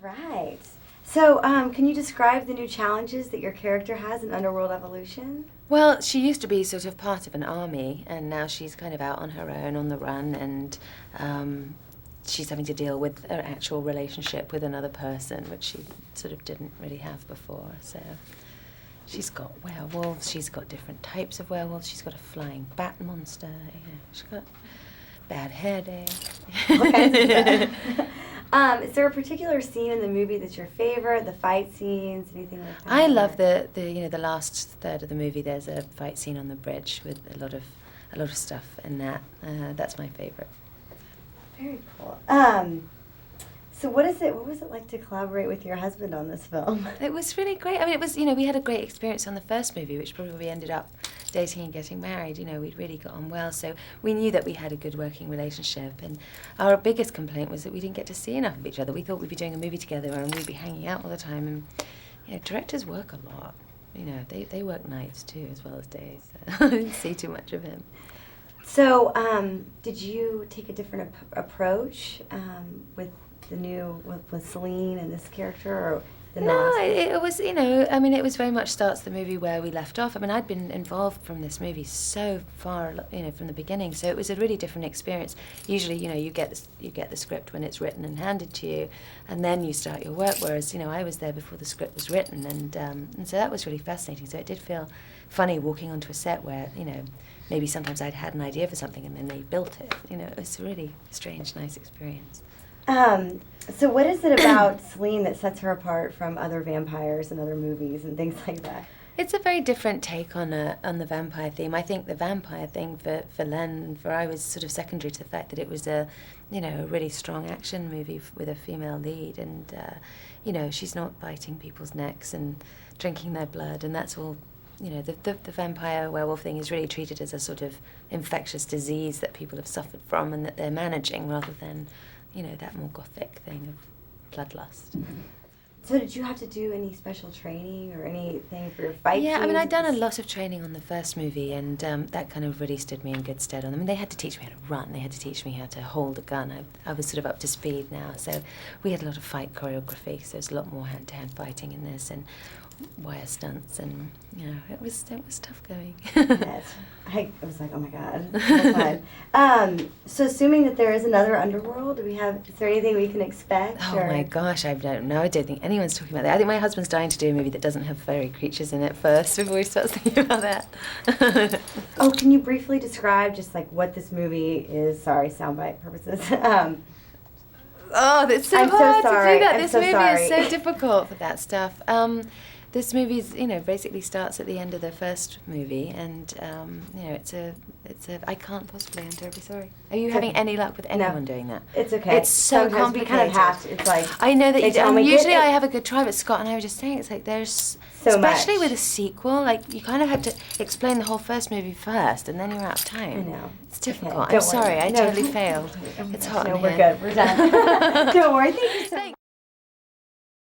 All right. So, can you describe the new challenges that your character has in Underworld Evolution? Well, she used to be sort of part of an army, and now she's kind of out on her own, on the run, and she's having to deal with an actual relationship with another person, which she sort of didn't really have before. So she's got werewolves, she's got different types of werewolves, she's got a flying bat monster, she's got bad hair day. Is there a particular scene in the movie that's your favorite? The fight scenes, anything like that? I love the last third of the movie. There's a fight scene on the bridge with a lot of stuff in that. That's my favorite. Very cool. So what was it like to collaborate with your husband on this film? It was really great. I mean, it was, we had a great experience on the first movie, which probably ended up dating and getting married. We'd really got on well, so we knew that we had a good working relationship. And our biggest complaint was that we didn't get to see enough of each other. We thought we'd be doing a movie together and we'd be hanging out all the time. And directors work a lot. They work nights too as well as days. So I didn't see too much of him. So, did you take a different approach with with Celine and this character, or no? It was, it was very much starts the movie where we left off. I mean, I'd been involved from this movie so far, from the beginning. So it was a really different experience. Usually, you get the script when it's written and handed to you, and then you start your work. Whereas, I was there before the script was written, and so that was really fascinating. So it did feel funny walking onto a set where, maybe sometimes I'd had an idea for something and then they built it. It was a really strange, nice experience. So what is it about Celine that sets her apart from other vampires and other movies and things like that? It's a very different take on the vampire theme. I think the vampire thing for Len and for I was sort of secondary to the fact that it was a really strong action movie with a female lead, and she's not biting people's necks and drinking their blood, and that's all. The vampire werewolf thing is really treated as a sort of infectious disease that people have suffered from and that they're managing, rather than that more gothic thing of bloodlust. Mm-hmm. So did you have to do any special training or anything for your fight Yeah, scenes? I mean, I'd done a lot of training on the first movie, and that kind of really stood me in good stead on them. I mean, they had to teach me how to run, they had to teach me how to hold a gun. I was sort of up to speed now, so we had a lot of fight choreography, so there's a lot more hand-to-hand fighting in this, and wire stunts, and it was tough going. Yes. I was like, oh my god, that's fun. So assuming that there is another Underworld, is there anything we can expect? Oh my gosh, I don't know. I don't think anyone's talking about that. I think my husband's dying to do a movie that doesn't have fairy creatures in it first before he starts thinking about that. Oh, can you briefly describe just like what this movie is? Sorry, soundbite purposes. Oh, that's so I'm hard so sorry. to do that. I'm This so movie sorry. is so difficult for that stuff. This movie is, basically starts at the end of the first movie, and it's a. I can't possibly. I'm terribly sorry. Are you having any luck with anyone doing that? It's okay. It's so Sometimes complicated. We kind of have to. It's like I know that they tell me, usually "Get it." I have a good try, but Scott and I were just saying it's like there's So especially much. with a sequel, like you kind of have to explain the whole first movie first, and then you're out of time. I know. It's difficult. Okay, I'm don't sorry. worry. I No, totally failed. Oh my It's gosh, hot no, in we're here. good. We're done. Don't worry. Thank you so much.